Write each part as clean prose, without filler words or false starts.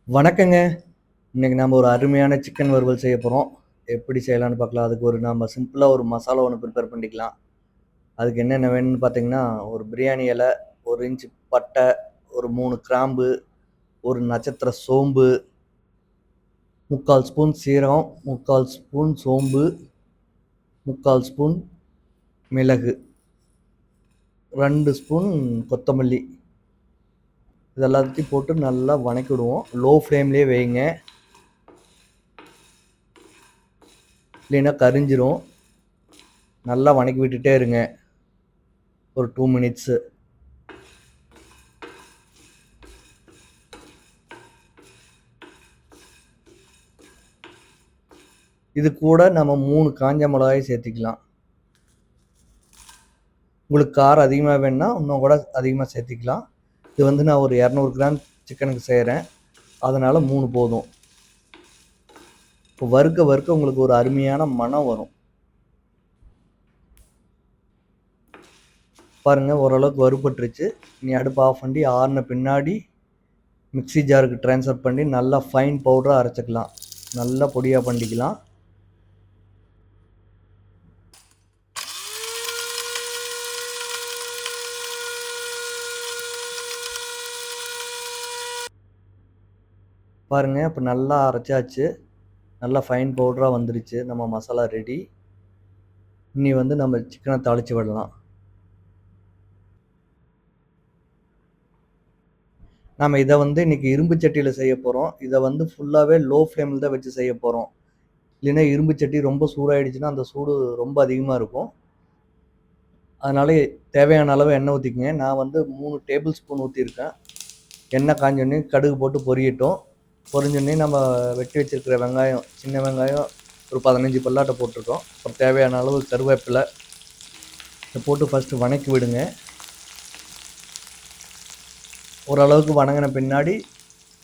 வணக்கங்க. இன்னைக்கு நாம ஒரு அருமையான சிக்கன் வறுவல் செய்ய போறோம். எப்படி செய்யலாம்னு பார்க்கலாம். அதுக்கு நாம சிம்பிளா ஒரு மசாலா ஒண்ணு ப்ரிப்பேர் பண்ணிக்கலாம். அதுக்கு என்னென்ன வேணும்னு பார்த்தீங்கன்னா, ஒரு பிரியாணி இலை, 1 இன்ச் பட்டை, ஒரு 3 கிராம்பு, ஒரு நட்சத்திர சோம்பு, 3/4 ஸ்பூன் சீரகம், 3/4 ஸ்பூன் சோம்பு, 3/4 ஸ்பூன் மிளகு, 2 ஸ்பூன் கொத்தமல்லி. இது எல்லாத்தையும் போட்டு நல்லா வணக்கி விடுவோம். லோ ஃப்ளேம்லயே வைங்க. இல்லைன்னா கரிஞ்சிரும். நல்லா வணக்கி விட்டுட்டே இருங்க. ஒரு 2 மினிட்ஸ். இது கூட நம்ம 3 காஞ்ச மிளகாய் சேர்த்திக்கலாம். உங்களுக்கு காரம் அதிகமாக வேணும்னா இன்னும் கூட அதிகமாக சேர்த்திக்கலாம். இது நான் ஒரு 200 கிராம் சிக்கனுக்கு செய்கிறேன். அதனால் 3 போதும். இப்போ வறுக்க வறுக்க உங்களுக்கு ஒரு அருமையான மணம் வரும். பாருங்கள், ஓரளவுக்கு வறுபட்டுருச்சு. நீ அடுப்பு ஆஃப் பண்ணி ஆறின பின்னாடி மிக்ஸி ஜாருக்கு ட்ரான்ஸ்ஃபர் பண்ணி நல்லா ஃபைன் பவுடராக அரைச்சிக்கலாம். நல்லா பொடியாக பண்ணிக்கலாம். பாருங்கள், இப்போ நல்லா அரைச்சாச்சு. நல்லா ஃபைன் பவுடராக வந்துருச்சு. நம்ம மசாலா ரெடி. இனி நம்ம சிக்கனை தாளித்து விடலாம். நாம் இதை இன்றைக்கி இரும்பு சட்டியில் செய்ய போகிறோம். இதை ஃபுல்லாகவே லோ ஃப்ளேமில் தான் வச்சு செய்ய போகிறோம். இல்லைன்னா இரும்பு சட்டி ரொம்ப சூடாகிடுச்சுன்னா அந்த சூடு ரொம்ப அதிகமாக இருக்கும். அதனால் தேவையான அளவு எண்ணெய் ஊற்றிக்கங்க. நான் 3 டேபிள் ஸ்பூன் ஊற்றிருக்கேன். எண்ணெய் காஞ்சோடனே கடுகு போட்டு பொரியட்டும். பொரிஞ்சோடனே நம்ம வெட்டி வச்சுருக்கிற வெங்காயம், சின்ன வெங்காயம் ஒரு 15 பல்லாட்டை போட்டிருக்கோம். அப்புறம் தேவையான அளவு கருவேப்பிலை இதை போட்டு ஃபஸ்ட்டு வணக்கி விடுங்க. ஓரளவுக்கு வணங்கின பின்னாடி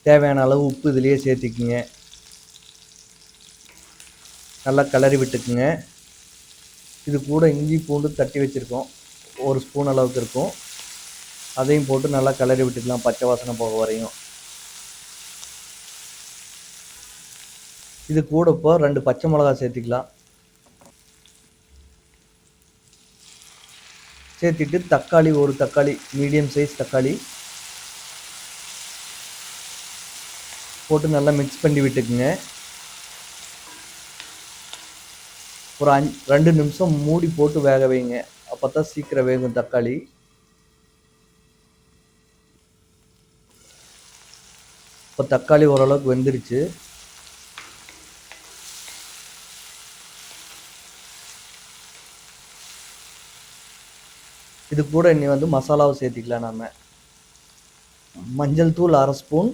தேவையான அளவு உப்பு இதிலேயே சேர்த்திக்குங்க. நல்லா கிளறி விட்டுக்குங்க. இது கூட இஞ்சி பூண்டு தட்டி வச்சுருக்கோம், 1 ஸ்பூன் அளவுக்கு இருக்கும். அதையும் போட்டு நல்லா கிளறி விட்டுக்கலாம் பச்சை வாசனை போக வரையும். இது கூட இப்போ 2 பச்சை மிளகா சேர்த்திக்கலாம். சேர்த்திட்டு தக்காளி, ஒரு தக்காளி, மீடியம் சைஸ் தக்காளி போட்டு நல்லா மிக்ஸ் பண்ணி விட்டுக்குங்க. ஒரு 2 நிமிஷம் மூடி போட்டு வேக வைங்க. அப்போ தான் சீக்கிரம் வேகும் தக்காளி. இப்போ தக்காளி ஓரளவுக்கு வெந்துருச்சு. இது கூட இனி மசாலாவை சேர்த்திக்கலாம். நம்ம மஞ்சள் தூள் 1/2 ஸ்பூன்,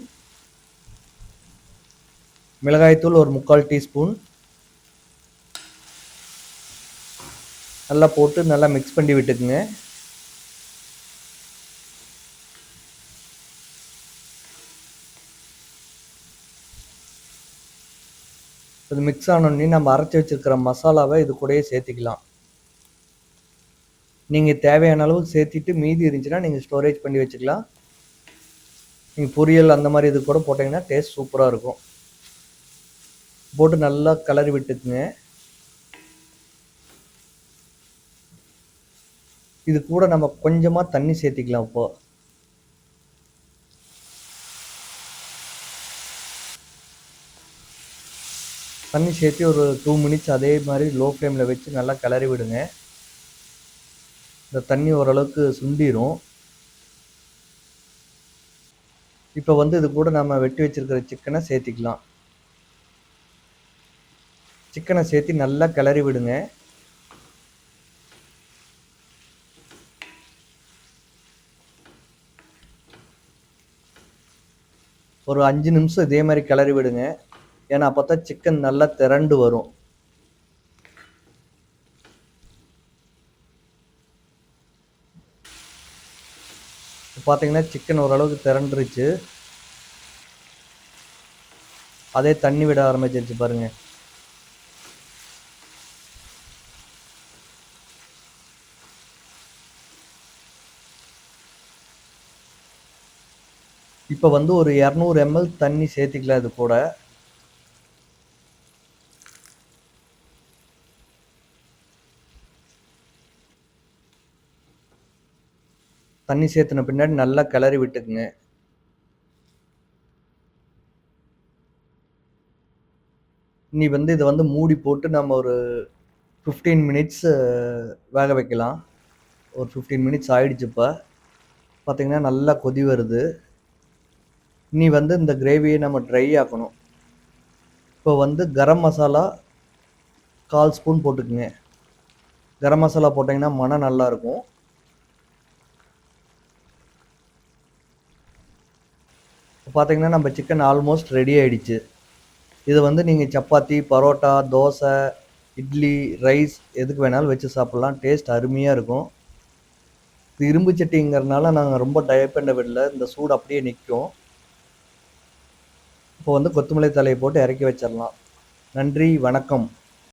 மிளகாய்த்தூள் ஒரு 3/4 டீஸ்பூன் நல்லா போட்டு நல்லா மிக்ஸ் பண்ணி விட்டுக்குங்க. இது மிக்ஸ் ஆனோடனே நம்ம அரைச்சி வச்சிருக்கிற மசாலாவை இது கூடயே சேர்த்திக்கலாம். நீங்கள் தேவையான அளவுக்கு சேர்த்திட்டு மீதி இருந்துச்சுன்னா நீங்கள் ஸ்டோரேஜ் பண்ணி வச்சுக்கலாம். நீங்கள் பொரியல் அந்த மாதிரி இது கூட போட்டிங்கன்னா டேஸ்ட் சூப்பராக இருக்கும். போட்டு நல்லா கிளறி விட்டுக்குங்க. இது கூட நம்ம கொஞ்சமாக தண்ணி சேர்த்திக்கலாம். இப்போ தண்ணி சேர்த்து ஒரு 2 மினிட்ஸ் அதே மாதிரி லோ ஃப்ளேமில் வச்சு நல்லா கிளறி விடுங்க. இந்த தண்ணி ஓரளவுக்கு சுண்டிரும். இப்போ இது கூட நம்ம வெட்டி வச்சிருக்கிற சிக்கனை சேர்த்திக்கலாம். சிக்கனை சேர்த்து நல்லா கிளறி விடுங்க. ஒரு 5 நிமிஷம் இதே மாதிரி கிளறி விடுங்க. ஏன்னா அப்போ தான் சிக்கன் நல்லா திரண்டு வரும். பார்த்தீங்கன்னா சிக்கன் ஓரளவுக்கு திரண்டுருச்சு. அதே தண்ணி விட ஆரம்பிச்சிருச்சு பாருங்க. இப்போ வந்து ஒரு 200 ml தண்ணி சேர்த்திக்கலாம் இது கூட. தண்ணி சேர்த்துன பின்னாடி நல்லா கிளறி விட்டுக்குங்க. இனி வந்து இதை வந்து மூடி போட்டு நம்ம ஒரு 15 மினிட்ஸ் வேக வைக்கலாம். ஒரு 15 மினிட்ஸ் ஆயிடுச்சு. இப்போ பார்த்தீங்கன்னா நல்லா கொதி வருது. இனி வந்து இந்த கிரேவியை நம்ம ட்ரை ஆக்கணும். இப்போ வந்து கரம் மசாலா 1/4 ஸ்பூன் போட்டுக்குங்க. கரம் மசாலா போட்டிங்கன்னா மனம் நல்லாயிருக்கும். இப்போ பார்த்தீங்கன்னா நம்ம சிக்கன் ஆல்மோஸ்ட் ரெடி ஆகிடுச்சு. இது வந்து நீங்கள் சப்பாத்தி, பரோட்டா, தோசை, இட்லி, ரைஸ் எதுக்கு வேணாலும் வச்சு சாப்பிட்லாம். டேஸ்ட் அருமையாக இருக்கும். இது இரும்பு சட்டிங்கிறதுனால நாங்கள் ரொம்ப டயப் பண்ண விடல. இந்த சூடு அப்படியே நிற்கும். இப்போ வந்து கொத்தமல்லி தலையை போட்டு இறக்கி வச்சிடலாம். நன்றி, வணக்கம்.